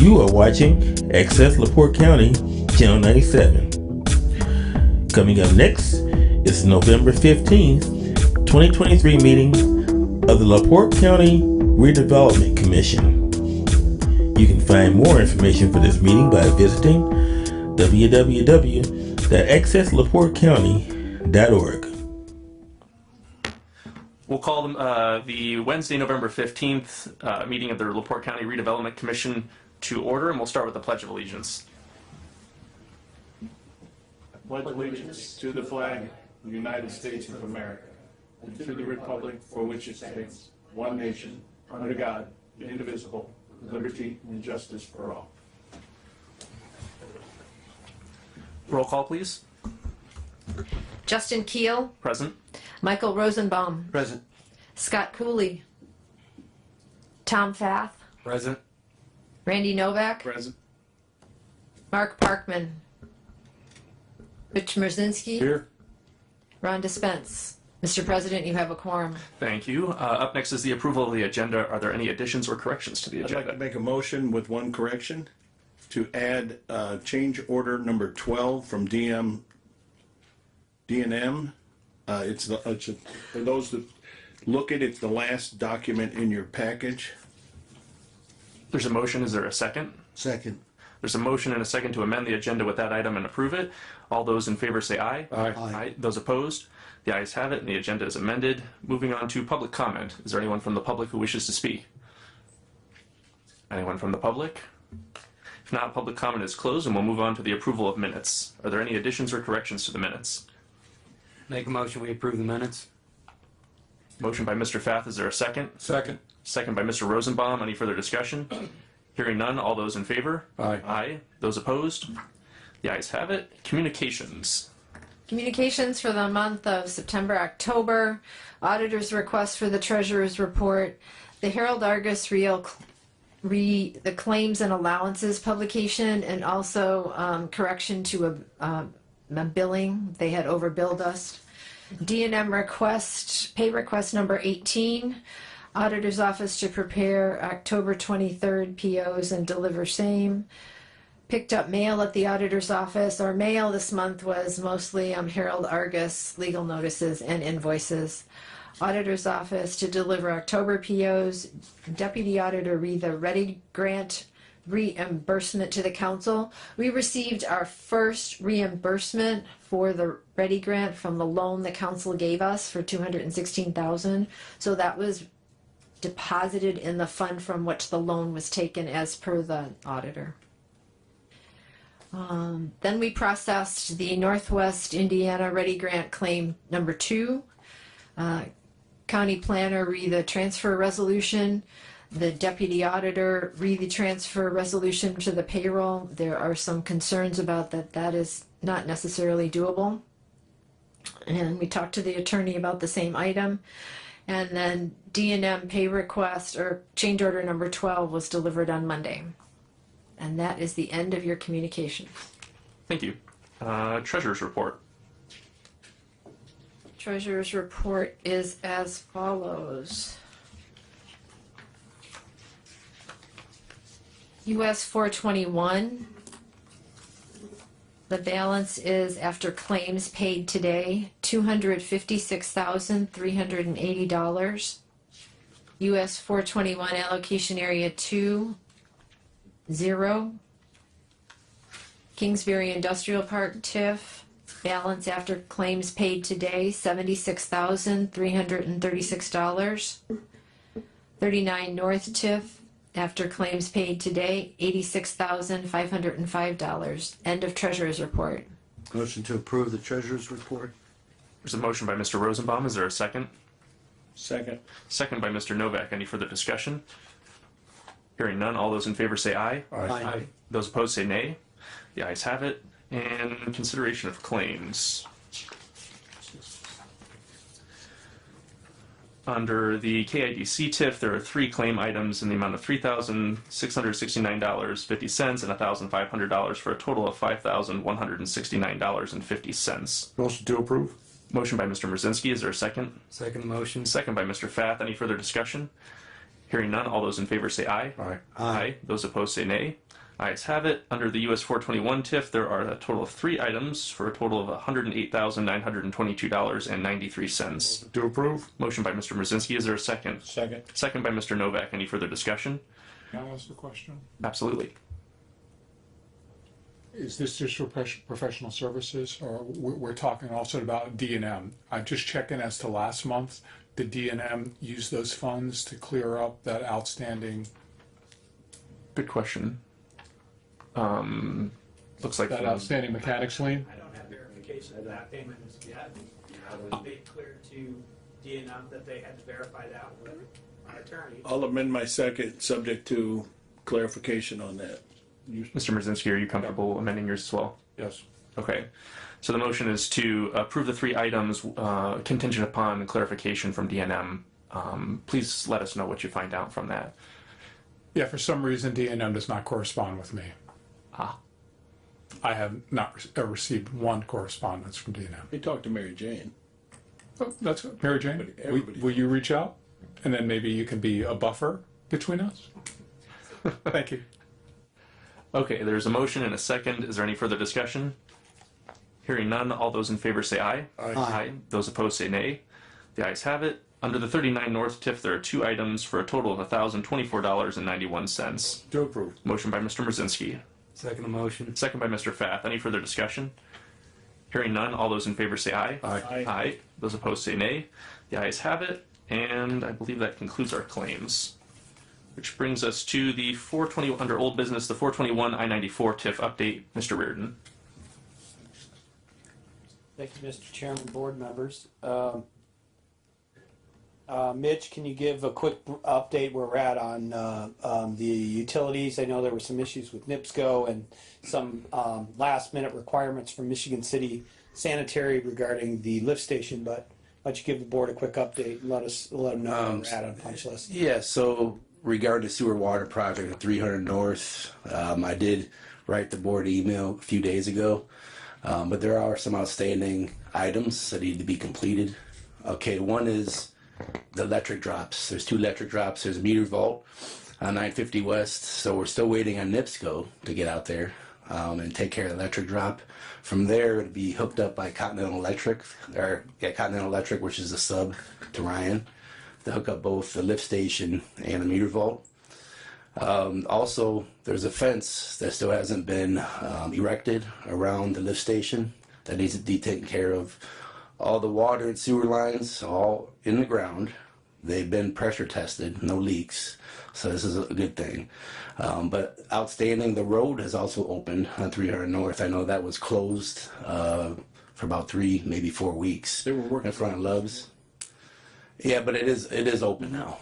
You are watching Access LaPorte County, Channel 97. Coming up next is the November 15th, 2023 meeting of the LaPorte County Redevelopment Commission. You can find more information for this meeting by visiting www.accesslaportecounty.org. We'll call the Wednesday, November 15th meeting of the LaPorte County Redevelopment Commission to order, and we'll start with the Pledge of Allegiance. I pledge allegiance to the flag of the United States of America and to the republic for which it stands, one nation, under God, indivisible, with liberty and justice for all. Roll call, please. Justin Keel, Present. Michael Rosenbaum, Present. Scott Cooley, Tom Fath, Present. Randy Novak, Present. Mark Parkman, Rich Merzinski, Here. Ron Dispense. Mr. President, you have a quorum. Thank you. Up next is the approval of the agenda. Are there any additions or corrections to the I'd agenda? like to make a motion with one correction to add change order number 12 from D&M. For those that look at it, it's the last document in your package. There's a motion. Is there a second? Second. There's a motion and a second to amend the agenda with that item and approve it. All those in favor say aye. Aye. Aye. Those opposed? The ayes have it, and the agenda is amended. Moving on to public comment. Is there anyone from the public who wishes to speak? Anyone from the public? If not, public comment is closed, and we'll move on to the approval of minutes. Are there any additions or corrections to the minutes? Make a motion, we approve the minutes. Motion by Mr. Fath. Is there a second? Second. Second by Mr. Rosenbaum. Any further discussion? Hearing none. All those in favor? Aye. Aye. Those opposed? The ayes have it. Communications. Communications for the month of September, October, auditor's request for the treasurer's report, the Herald Argus the claims and allowances publication, and also correction to a billing. They had overbilled us. D&M request, pay request number 18, auditor's office to prepare October 23rd POs and deliver same. Picked up mail at the auditor's office. Our mail this month was mostly Herald Argus legal notices and invoices. Auditor's office to deliver October POs. Deputy auditor read the Ready Grant reimbursement to the council. We received our first reimbursement for the Ready Grant from the loan the council gave us for $216,000. So that was deposited in the fund from which the loan was taken as per the auditor. Then we processed the Northwest Indiana Ready Grant claim number 2. County planner read the transfer resolution. The deputy auditor read the transfer resolution to the payroll. There are some concerns about that. That is not necessarily doable. And we talked to the attorney about the same item. And then D&M pay request or change order number 12 was delivered on Monday. And that is the end of your communication. Thank you. Treasurer's report. Treasurer's report is as follows. US 421. The balance is after claims paid today, $256,380. US 421 allocation area 2, 0. Kingsbury Industrial Park TIF, balance after claims paid today, $76,336. 39 North TIF, after claims paid today, $86,505. End of treasurer's report. Motion to approve the treasurer's report. There's a motion by Mr. Rosenbaum. Is there a second? Second. Second by Mr. Novak. Any further discussion? Hearing none. All those in favor say aye. Aye. Those opposed say nay. The ayes have it. And consideration of claims. Under the KIDC TIF, there are 3 claim items in the amount of $3,669.50 and $1,500 for a total of $5,169.50. Motion to approve. Motion by Mr. Merzinski. Is there a second? Second motion. Second by Mr. Fath. Any further discussion? Hearing none, all those in favor say aye. Aye. Aye. Those opposed say nay. Ayes have it. Under the US 421 TIF, there are a total of 3 items for a total of $108,922.93. To approve? Motion by Mr. Mrzinski. Is there a second? Second. Second by Mr. Novak. Any further discussion? Can I ask a question? Absolutely. Is this just for professional services, or we're talking also about D&M? I'm just checking as to last month. Did D&M use those funds to clear up that outstanding, Good question. Looks like that outstanding mechanics lien? I don't have verification of that payment yet. It was made clear to D&M that they had to verify that with our attorney. I'll amend my second, subject to clarification on that. Mr. Mrzinski, are you comfortable amending yours as well? Yes. Okay. So the motion is to approve the 3 items contingent upon clarification from DNM. Please let us know what you find out from that. Yeah, for some reason D&M does not correspond with me. Ah. I have not received one correspondence from D&M. He talked to Mary Jane. Oh, that's good. Mary Jane, Everybody- will you reach out? And then maybe you can be a buffer between us? Thank you. Okay, there's a motion and a second. Is there any further discussion? Hearing none, all those in favor say aye. Aye. Those opposed say nay. The ayes have it. Under the 39 North TIF, there are 2 items for a total of $1,024.91. To approve. Motion by Mr. Mrzinski. Second motion. Second by Mr. Fath. Any further discussion? Hearing none, all those in favor say aye. Aye. Aye. Those opposed say nay. The ayes have it, and I believe that concludes our claims. Which brings us to the 420, under old business, the 421 I-94 TIF update. Mr. Reardon. Thank you, Mr. Chairman, board members. Mitch, can you give a quick update where we're at on the utilities? I know there were some issues with NIPSCO and some last minute requirements from Michigan City Sanitary regarding the lift station, but why don't you give the board a quick update and let them know where we're at on punch list. Yeah, so regarding the sewer water project at 300 North, I did write the board email a few days ago, but there are some outstanding items that need to be completed. Okay, one is the electric drops. There's 2 electric drops. There's a meter vault on 950 West, so we're still waiting on NIPSCO to get out there and take care of the electric drop. From there, it'll be hooked up by Continental Electric, which is a sub to Ryan, to hook up both the lift station and the meter vault. Also, there's a fence that still hasn't been erected around the lift station that needs to be taken care of. All the water and sewer lines, all in the ground. They've been pressure tested, no leaks, so this is a good thing. But outstanding, the road has also opened on 300 North. I know that was closed for about 3, maybe 4 weeks. They were working in front of Love's. Yeah, but it is open now.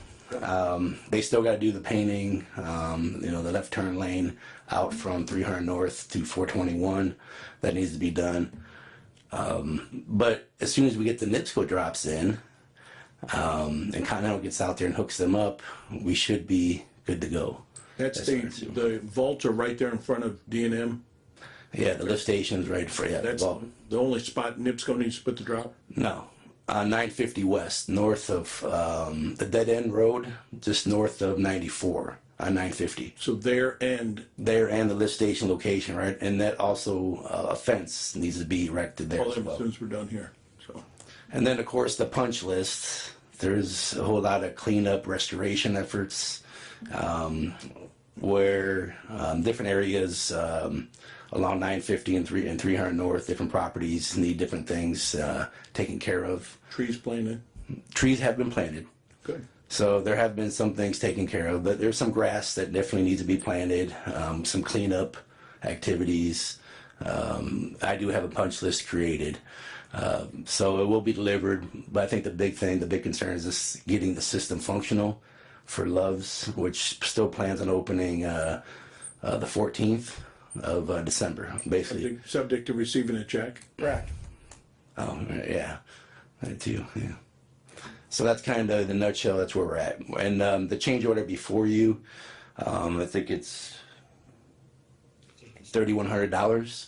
They still got to do the painting, the left turn lane out from 300 North to 421. That needs to be done. But as soon as we get the NIPSCO drops in, and Continental gets out there and hooks them up, we should be good to go. That's the vaults are right there in front of D&M. Yeah, the lift station's right for That's well, the only spot NIPSCO needs to put the drop. no. 950 West, north of the dead end road, just north of 94 on 950. So there and There and the lift station location, right? And that also a fence needs to be erected there all as that as well. soon as we're done here. So And then, of course, the punch list. There's a whole lot of cleanup, restoration efforts, where different areas along 950 and 300 North, different properties need different things taken care of. trees planted. Trees have been planted, Good. so there have been some things taken care of, but there's some grass that definitely needs to be planted, some cleanup activities. I do have a punch list created. So it will be delivered, but I think the big concern is just getting the system functional for Love's, which still plans on opening the 14th of December, basically. Subject to receiving a check. Correct. Oh, yeah, that too, yeah. So that's kind of the nutshell, that's where we're at. And the change order before you, I think it's $3,100.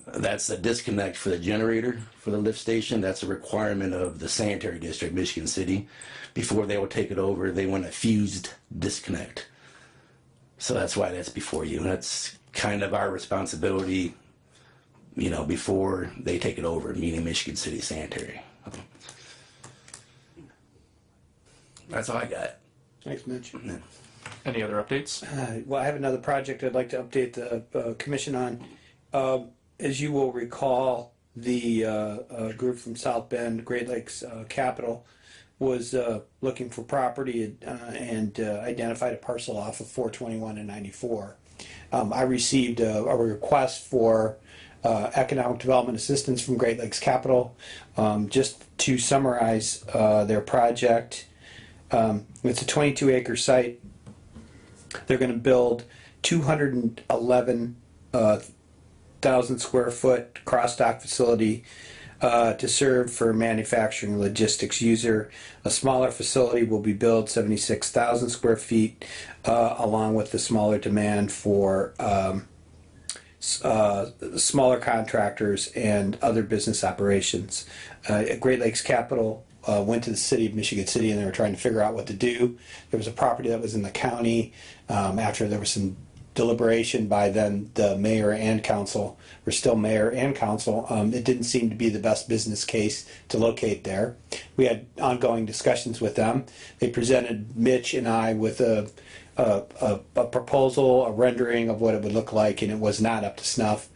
That's a disconnect for the generator for the lift station. That's a requirement of the sanitary district, Michigan City. Before they will take it over, they want a fused disconnect. So that's why that's before you. That's kind of our responsibility, you know, before they take it over, meaning Michigan City Sanitary. That's all I got. Thanks, Mitch. Any other updates? Well, I have another project I'd like to update the commission on. As you will recall, the group from South Bend, Great Lakes Capital, was looking for property and identified a parcel off of 421 and 94. I received a request for economic development assistance from Great Lakes Capital. Just to summarize their project, it's a 22-acre site. They're going to build 211,000 square foot cross-dock facility to serve for manufacturing logistics user. A smaller facility will be built, 76,000 square feet, along with the smaller demand for smaller contractors and other business operations. Great Lakes Capital went to the city of Michigan City, and they were trying to figure out what to do. There was a property that was in the county. After there was some deliberation by then the mayor and council, or still mayor and council, it didn't seem to be the best business case to locate there. We had ongoing discussions with them. They presented Mitch and I with a proposal, a rendering of what it would look like, and it was not up to snuff.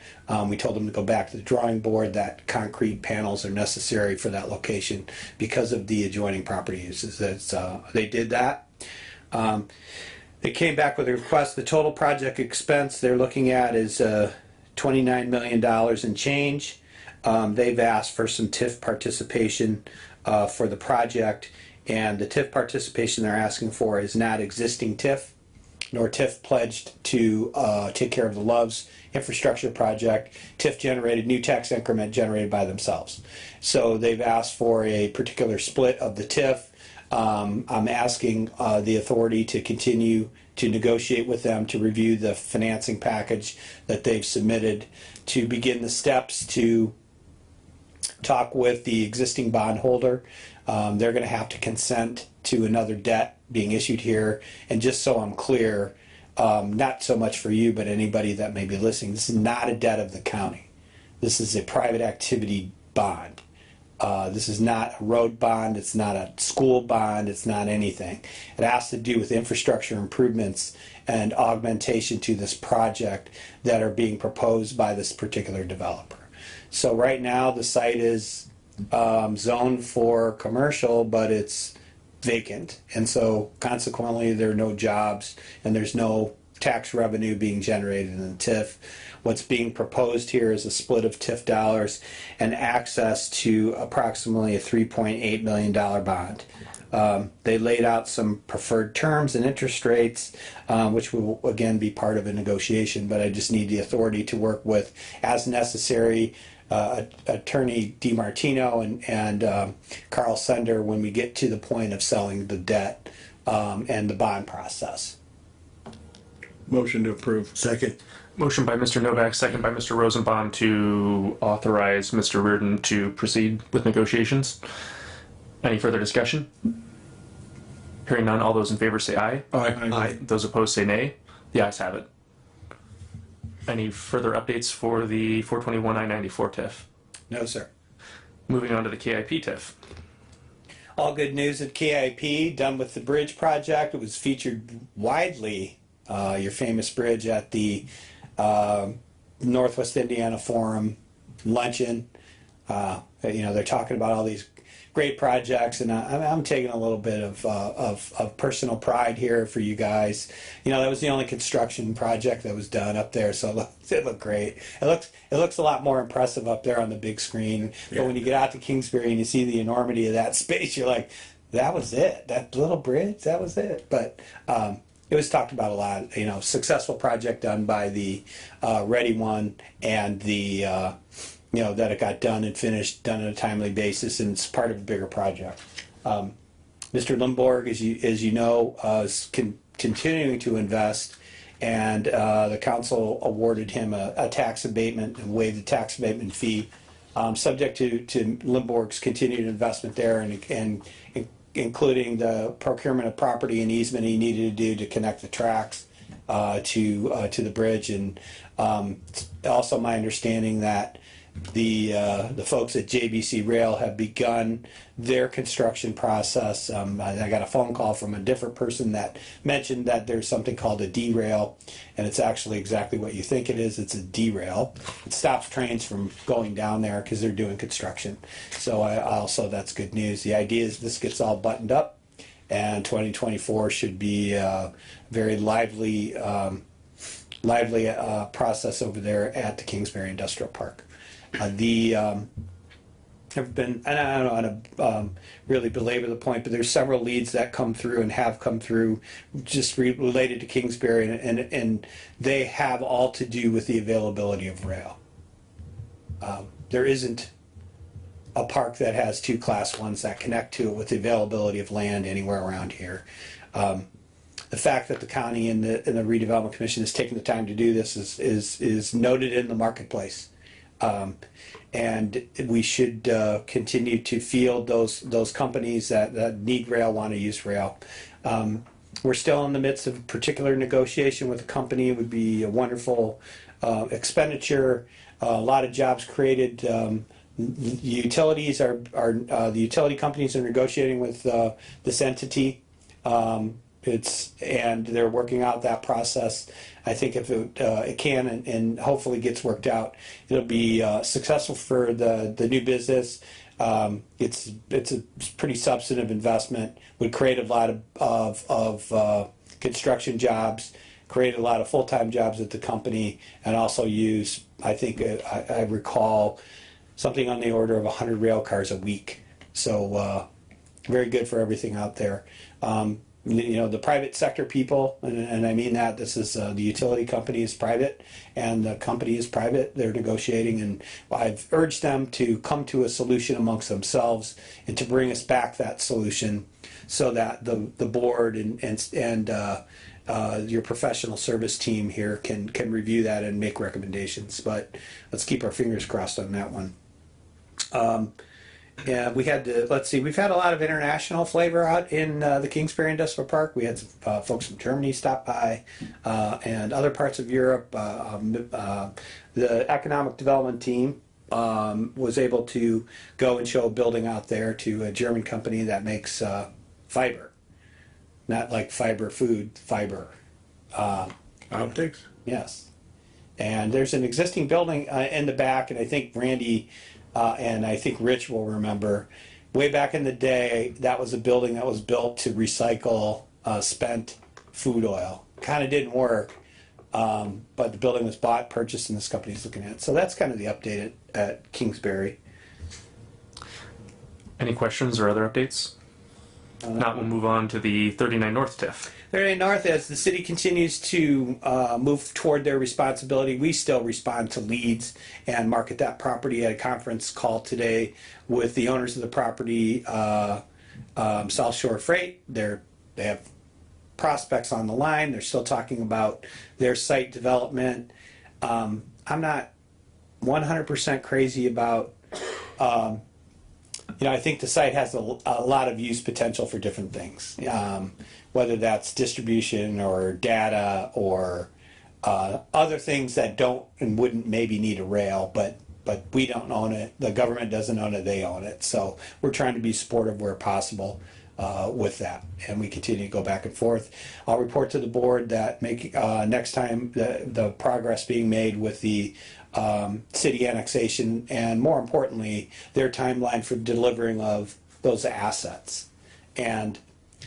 We told them to go back to the drawing board, that concrete panels are necessary for that location because of the adjoining property uses. They did that. They came back with a request. The total project expense they're looking at is $29 million and change. They've asked for some TIF participation for the project, and the TIF participation they're asking for is not existing TIF, nor TIF pledged to take care of the Loves infrastructure project. TIF generated new tax increment generated by themselves. So they've asked for a particular split of the TIF. I'm asking the authority to continue to negotiate with them to review the financing package that they've submitted, to begin the steps to talk with the existing bondholder. They're going to have to consent to another debt being issued here. And just so I'm clear, not so much for you, but anybody that may be listening, this is not a debt of the county. This is a private activity bond. This is not a road bond, it's not a school bond, it's not anything. It has to do with infrastructure improvements and augmentation to this project that are being proposed by this particular developer. So right now the site is zoned for commercial, but it's vacant, and so consequently there are no jobs and there's no tax revenue being generated in the TIF. What's being proposed here is a split of TIF dollars and access to approximately a $3.8 million bond. They laid out some preferred terms and interest rates, which will again be part of a negotiation, but I just need the authority to work with, as necessary, Attorney DiMartino and Carl Sender when we get to the point of selling the debt and the bond process. Motion to approve. Second. Motion by Mr. Novak, second by Mr. Rosenbaum to authorize Mr. Reardon to proceed with negotiations. Any further discussion? Hearing none, all those in favor say aye. Aye. Those opposed say nay. The ayes have it. Any further updates for the 421 I-94 TIF? No, sir. Moving on to the KIP TIF. All good news at KIP, done with the bridge project. It was featured widely, your famous bridge, at the Northwest Indiana Forum luncheon. They're talking about all these great projects, and I'm taking a little bit of personal pride here for you guys. That was the only construction project that was done up there, so it looked great. It looks a lot more impressive up there on the big screen. But when you get out to Kingsbury and you see the enormity of that space, you're like, that was it. That little bridge, that was it. But it was talked about a lot. Successful project done by the Ready One, and the that it got done and finished, done on a timely basis, and it's part of a bigger project. Mr. Limborg, as you know, is continuing to invest and the council awarded him a tax abatement and waived the tax abatement fee, subject to Limborg's continued investment there and including the procurement of property and easement he needed to do to connect the tracks to the bridge. And also my understanding that the folks at JBC Rail have begun their construction process. I got a phone call from a different person that mentioned that there's something called a derail, and it's actually exactly what you think it is. It's a derail. It stops trains from going down there because they're doing construction. So also that's good news. The idea is this gets all buttoned up, and 2024 should be a very lively process over there at the Kingsbury Industrial Park. Have been, and I don't want to really belabor the point, but there's several leads that come through and have come through just related to Kingsbury, and they have all to do with the availability of rail. There isn't a park that has two Class 1s that connect to it with the availability of land anywhere around here. The fact that the county and the Redevelopment Commission has taken the time to do this is noted in the marketplace. And we should continue to field those companies that need rail, want to use rail. We're still in the midst of a particular negotiation with a company. It would be a wonderful expenditure, a lot of jobs created. Utilities the utility companies are negotiating with this entity. And they're working out that process. I think if it can and hopefully gets worked out, it'll be successful for the new business. It's a pretty substantive investment. Would create a lot of construction jobs, create a lot of full-time jobs at the company, and also use, I think I recall, something on the order of 100 rail cars a week. So very good for everything out there. The private sector people, and I mean that this is the utility company is private and the company is private. They're negotiating, and I've urged them to come to a solution amongst themselves and to bring us back that solution so that the board and your professional service team here can review that and make recommendations. But let's keep our fingers crossed on that one. Yeah, we've had a lot of international flavor out in the Kingsbury Industrial Park. We had some folks from Germany stop by and other parts of Europe. The economic development team was able to go and show a building out there to a German company that makes fiber, not like fiber food, fiber. Optics? Yes. And there's an existing building in the back, and I think Randy and I think Rich will remember, way back in the day, that was a building that was built to recycle spent food oil. Kind of didn't work, but the building was bought, purchased, and this company's looking at it. So that's kind of the update at Kingsbury. Any questions or other updates? Not, we'll move on to the 39 North TIF. 39 North, as the city continues to move toward their responsibility, we still respond to leads and market that property. At a conference call today with the owners of the property, South Shore Freight. They have prospects on the line. They're still talking about their site development. I'm not 100% crazy about. I think the site has a lot of use potential for different things, whether that's distribution or data or other things that don't and wouldn't maybe need a rail, but we don't own it. The government doesn't own it. They own it. So we're trying to be supportive where possible with that, and we continue to go back and forth. I'll report to the board that next time the progress being made with the city annexation, and more importantly, their timeline for delivering of those assets. And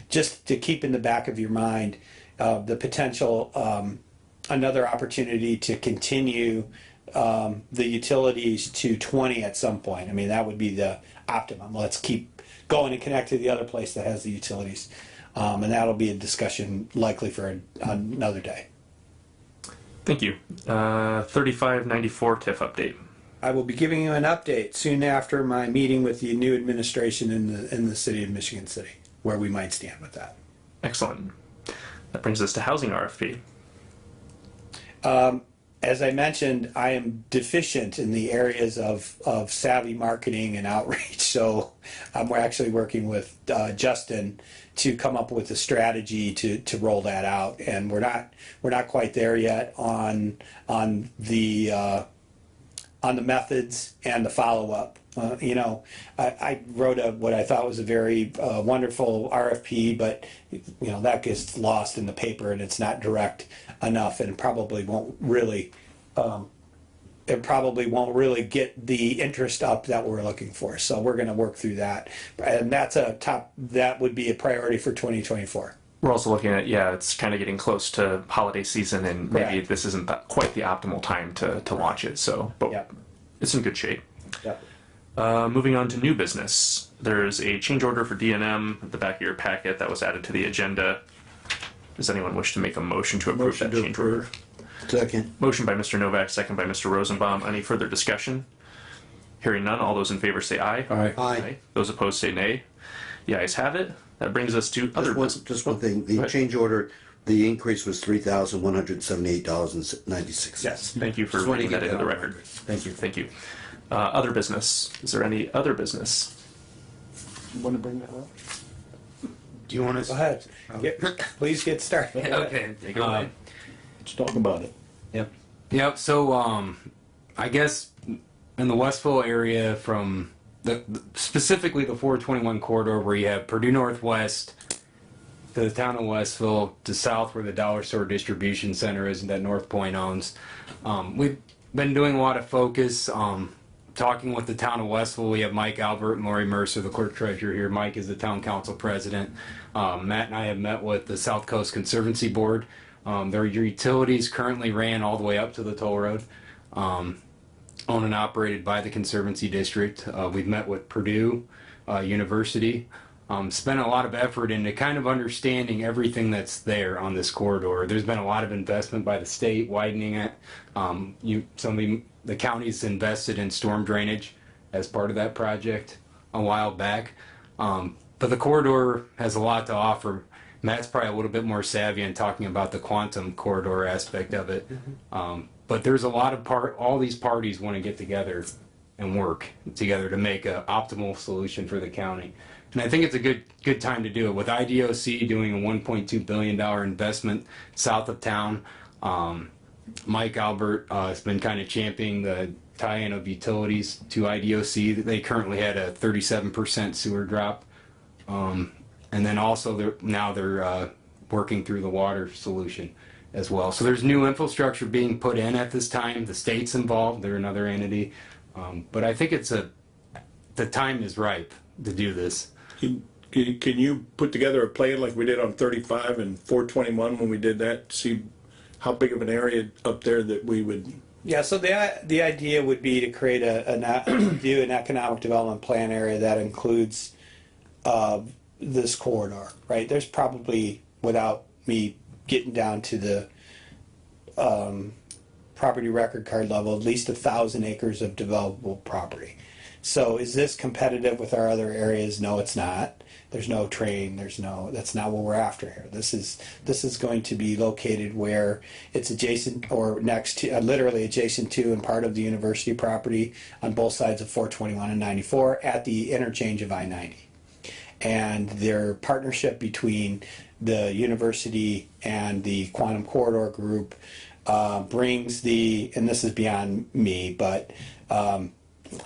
just to keep in the back of your mind, the potential, another opportunity to continue the utilities to 20 at some point. I mean, that would be the optimum. Let's keep going and connect to the other place that has the utilities. And that'll be a discussion likely for another day. Thank you. 3594 TIF update. I will be giving you an update soon after my meeting with the new administration in the city of Michigan City, where we might stand with that. Excellent. That brings us to housing RFP. As I mentioned, I am deficient in the areas of savvy marketing and outreach. So I'm actually working with Justin to come up with a strategy to roll that out. And we're not quite there yet on the methods and the follow up. I wrote what I thought was a very wonderful RFP, but that gets lost in the paper and it's not direct enough, and probably won't really get the interest up that we're looking for. So we're going to work through that, and that would be a priority for 2024. We're also looking at, it's kind of getting close to holiday season, and maybe Correct. this isn't quite the optimal time to launch it. So, but Yep. it's in good shape. Yep. Moving on to new business. There's a change order for D&M at the back of your packet that was added to the agenda. Does anyone wish to make a motion to approve that change order? Second. Motion by Mr. Novak, second by Mr. Rosenbaum. Any further discussion? Hearing none, all those in favor say aye. Aye. Those opposed say nay. The ayes have it. That brings us to other business. Just one thing, Go the ahead. change order, the increase was $3,178.96. Yes, thank you for Just wanted to bringing that get into the that on record. record. Thank you, thank you. Other business. Is there any other business? You want to bring that up? Do you want Go ahead. Please get started. Okay. Take it away. Let's talk about it. Yep. So, I guess in the Westville area, from specifically the 421 corridor, where you have Purdue Northwest to the town of Westville, to south where the Dollar Store Distribution Center is, that North Point owns. We've been doing a lot of focus. Talking with the town of Westville, we have Mike Albert and Lori Mercer, the clerk treasurer here. Mike is the town council president. Matt and I have met with the South Coast Conservancy Board. Their utilities currently ran all the way up to the toll road, owned and operated by the Conservancy District. We've met with Purdue University. Spent a lot of effort into kind of understanding everything that's there on this corridor. There's been a lot of investment by the state, widening it. The county's invested in storm drainage as part of that project a while back. But the corridor has a lot to offer. Matt's probably a little bit more savvy in talking about the quantum corridor aspect of it. But there's a lot of all these parties want to get together and work together to make an optimal solution for the county. And I think it's a good time to do it with IDOC doing a $1.2 billion investment south of town. Mike Albert has been kind of championing the tie-in of utilities to IDOC. They currently had a 37% sewer drop. And then also they're working through the water solution as well. So there's new infrastructure being put in at this time. The state's involved. They're another entity. But I think the time is ripe to do this. Can you put together a plan like we did on 35 and 421 when we did that? See how big of an area up there that we would. Yeah, so the idea would be to create an economic development plan area that includes this corridor, right? There's probably, without me getting down to the property record card level, at least 1,000 acres of developable property. So is this competitive with our other areas? No, it's not. There's no train. That's not what we're after here. This is going to be located where it's adjacent or next to, literally adjacent to and part of the university property on both sides of 421 and 94 at the interchange of I-90. And their partnership between the university and the Quantum Corridor Group brings and this is beyond me, but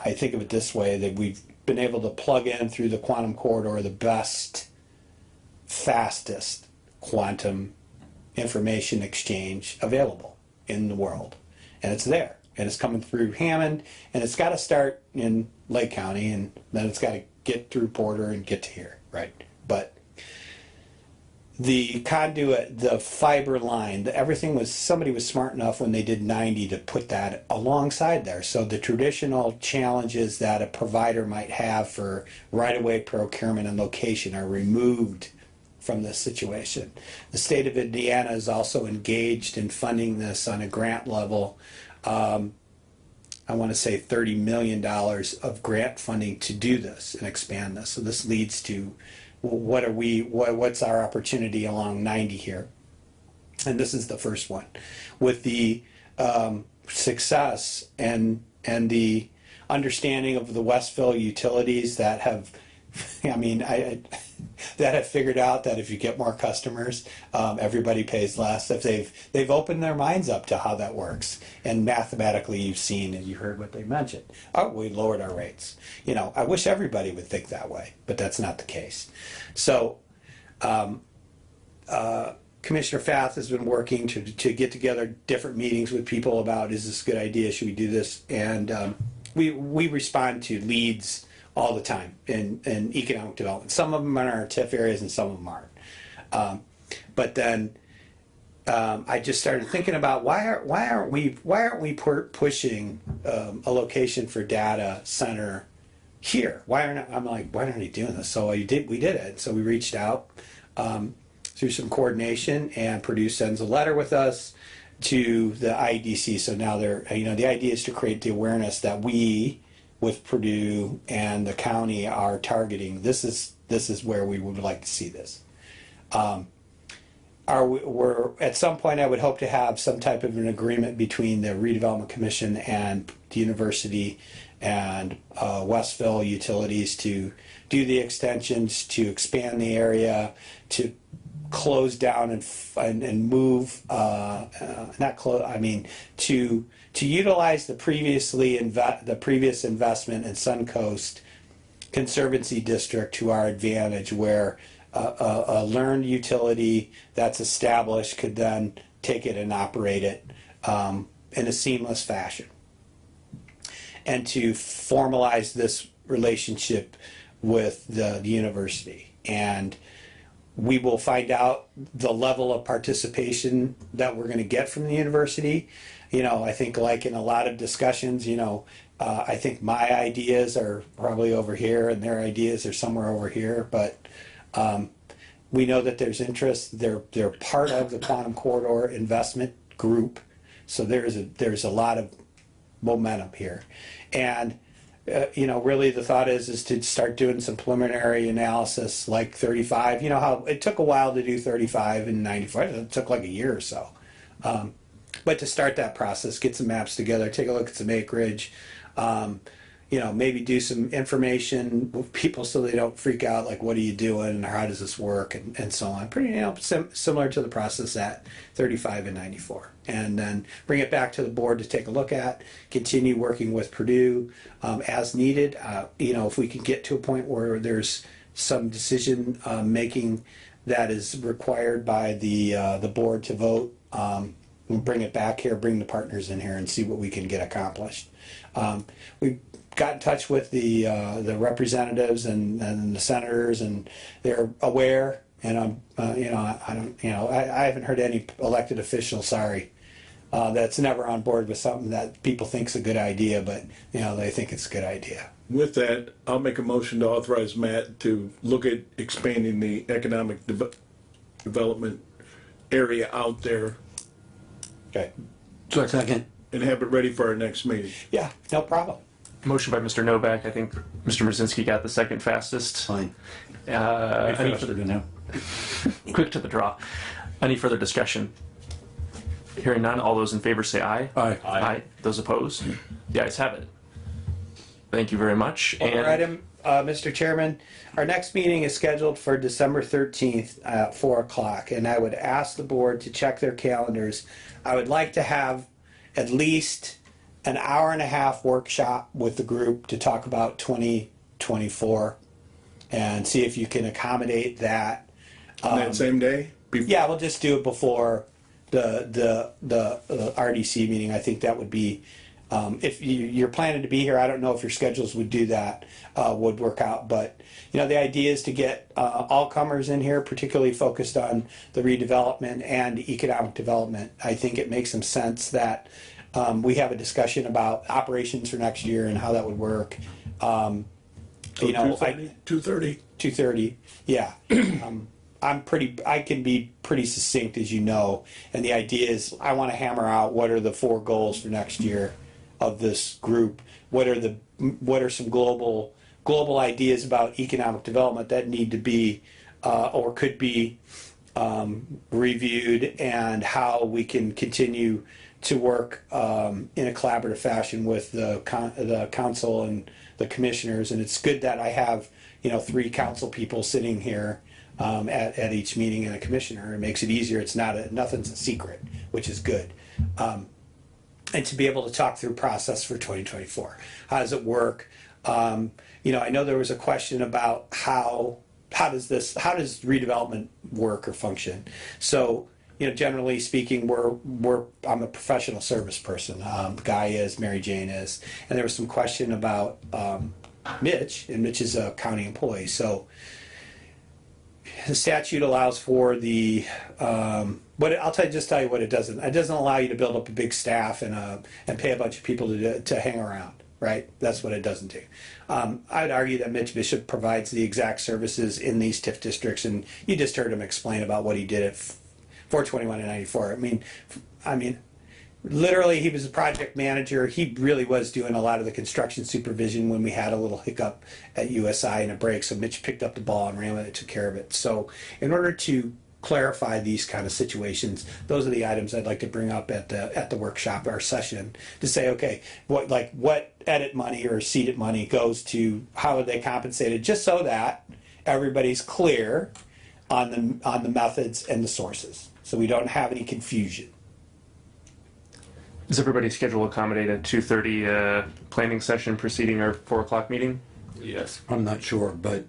I think of it this way, that we've been able to plug in through the Quantum Corridor the best, fastest quantum information exchange available in the world. And it's there. And it's coming through Hammond, and it's got to start in Lake County, and then it's got to get through Porter and get to here, right? But the conduit, the fiber line, somebody was smart enough when they did 90 to put that alongside there. So the traditional challenges that a provider might have for right-of-way procurement and location are removed from this situation. The state of Indiana is also engaged in funding this on a grant level. I want to say $30 million of grant funding to do this and expand this. So this leads to what's our opportunity along 90 here? and this is the first one, with the success and the understanding of the Westville utilities that have, I that have figured out that if you get more customers, everybody pays less. If they've opened their minds up to how that works, and mathematically you've seen and you heard what they mentioned. Oh, we lowered our rates. I wish everybody would think that way, but that's not the case. So, Commissioner Fath has been working to get together different meetings with people about, is this a good idea? Should we do this? And we respond to leads all the time in economic development. Some of them are in our TIF areas and some of them aren't. But then I just started thinking about why aren't we pushing a location for data center here? Why aren't they doing this? So we did it. So we reached out through some coordination, and Purdue sends a letter with us to the IEDC. So now the idea is to create the awareness that we, with Purdue and the county, are targeting. This is where we would like to see this. We're at some point, I would hope to have some type of an agreement between the Redevelopment Commission and the university and Westville Utilities to do the extensions, to expand the area, to close down and move, not close, to utilize the previous investment in Suncoast Conservancy District to our advantage, where a learned utility that's established could then take it and operate it in a seamless fashion, and to formalize this relationship with the university. And we will find out the level of participation that we're going to get from the university. I think, like in a lot of discussions, I think my ideas are probably over here and their ideas are somewhere over here, but we know that there's interest. They're part of the Quantum Corridor investment group, so there's a lot of momentum here. And really the thought is to start doing some preliminary analysis, like 35. How it took a while to do 35 and 94. It took like a year or so. But to start that process, get some maps together, take a look at some acreage, maybe do some information with people so they don't freak out, like, what are you doing and how does this work, and so on. Pretty similar to the process at 35 and 94. And then bring it back to the board to take a look at, continue working with Purdue as needed. If we can get to a point where there's some decision making that is required by the board to vote, we'll bring it back here, bring the partners in here and see what we can get accomplished. We've got in touch with the representatives and the senators, and they're aware. And I haven't heard any elected official, that's never on board with something that people think's a good idea, but they think it's a good idea. With that, I'll make a motion to authorize Matt to look at expanding the economic development area out there Okay. Second. and have it ready for our next meeting. Yeah, no problem. Motion by Mr. Novak. I think Mr. Brzezinski got the second fastest. Fine. Any further, quick to the draw. Any further discussion? Hearing none, all those in favor say aye. Aye. Aye. Those opposed? The ayes have it. Thank you very much. One more item, Mr. Chairman. Our next meeting is scheduled for December 13th at 4 o'clock, and I would ask the board to check their calendars. I would like to have at least an hour and a half workshop with the group to talk about 2024 and see if you can accommodate that. On that same day? Yeah, we'll just do it before the RDC meeting. I think that would be, if you're planning to be here, I don't know if your schedules would do that, would work out. But, the idea is to get all comers in here, particularly focused on the redevelopment and economic development. I think it makes some sense that we have a discussion about operations for next year and how that would work. 2:30? 2:30, yeah. I can be pretty succinct, as you know, and the idea is I want to hammer out what are the 4 goals for next year of this group. What are some global ideas about economic development that need to be or could be reviewed, and how we can continue to work in a collaborative fashion with the council and the commissioners. And it's good that I have 3 council people sitting here at each meeting and a commissioner. It makes it easier. It's nothing's a secret, which is good. And to be able to talk through process for 2024. How does it work? I know there was a question about how does redevelopment work or function? So, generally speaking, I'm a professional service person. Guy is, Mary Jane is, and there was some question about Mitch, and Mitch is a county employee. So the statute allows for the, but I'll just tell you what it doesn't. It doesn't allow you to build up a big staff and pay a bunch of people to hang around. Right, that's what it doesn't do. I'd argue that Mitch Bishop provides the exact services in these TIF districts, and you just heard him explain about what he did at 421 and 94. I mean, literally, he was a project manager. He really was doing a lot of the construction supervision when we had a little hiccup at USI and a break. So Mitch picked up the ball and ran with it, took care of it. So in order to clarify these kind of situations, those are the items I'd like to bring up at the workshop or session to say, okay, what edit money or seeded money goes to, how are they compensated, just so that everybody's clear on the methods and the sources, so we don't have any confusion. Is everybody's schedule accommodated 2:30 planning session preceding our 4 o'clock meeting? Yes. I'm not sure, but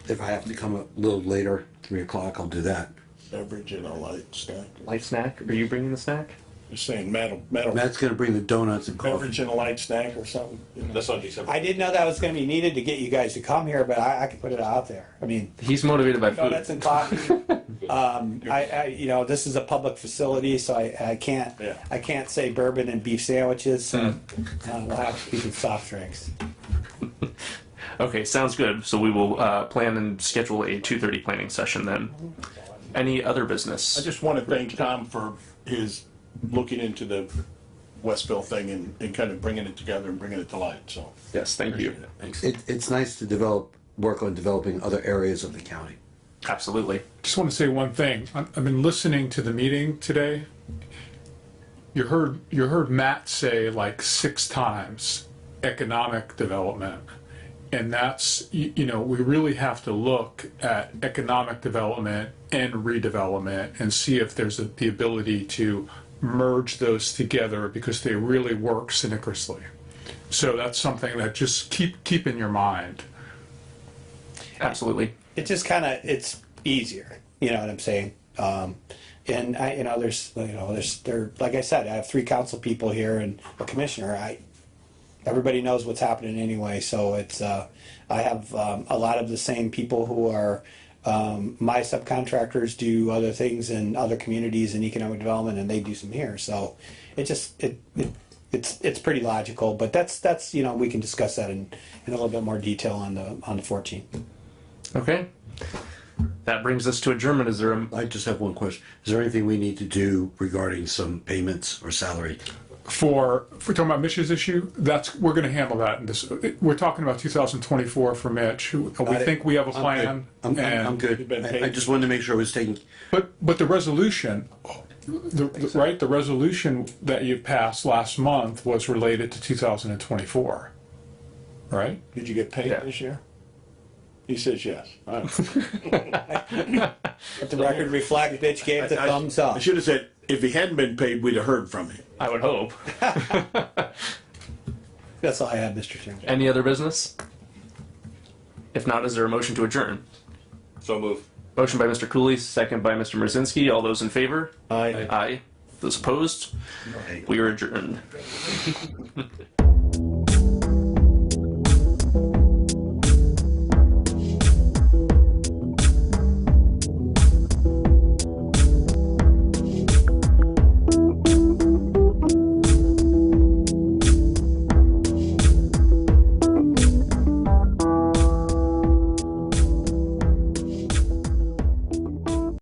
if I have to come a little later, 3 o'clock, I'll do that. Beverage and a light snack. Light snack? Are you bringing the snack? Just saying metal. Matt's gonna bring the donuts and coffee. Beverage and a light snack or something. That's on December. I didn't know that was going to be needed to get you guys to come here, but I can put it out there. I mean, He's motivated by food. donuts and coffee. This is a public facility, so I can't say bourbon and beef sandwiches. We'll have to keep it soft drinks. Okay, sounds good. So we will plan and schedule a 2:30 planning session then. Any other business? I just want to thank Tom for his looking into the Westville thing and kind of bringing it together and bringing it to light, so. Yes, thank you. It's nice to work on developing other areas of the county. Absolutely. Just want to say one thing. I've been listening to the meeting today. You heard Matt say like 6 times economic development. And that's, we really have to look at economic development and redevelopment and see if there's the ability to merge those together, because they really work synchronously. So that's something that just keep in your mind. Absolutely. It just it's easier. You know what I'm saying? And there's like I said, I have 3 council people here and a commissioner. Everybody knows what's happening anyway, so it's I have a lot of the same people who are my subcontractors do other things in other communities in economic development, and they do some here. So it's pretty logical, but that's we can discuss that in a little bit more detail on the 14th. Okay. That brings us to adjournment. Is there I just have one question. Is there anything we need to do regarding some payments or salary? If we're talking about Mitch's issue, we're going to handle that. We're talking about 2024 for Mitch. We think we have a plan. I'm good. I just wanted to make sure it was taken. But the resolution, the resolution that you passed last month was related to 2024, right? Did you get paid this year? He says yes. Let the record reflect, Mitch gave the thumbs up. I should have said, if he hadn't been paid, we'd have heard from him. I would hope. That's all I have, Mr. Chairman. Any other business? If not, is there a motion to adjourn? So move. Motion by Mr. Cooley, second by Mr. Mrzinski. All those in favor? Aye. Aye. Those opposed? We are adjourned.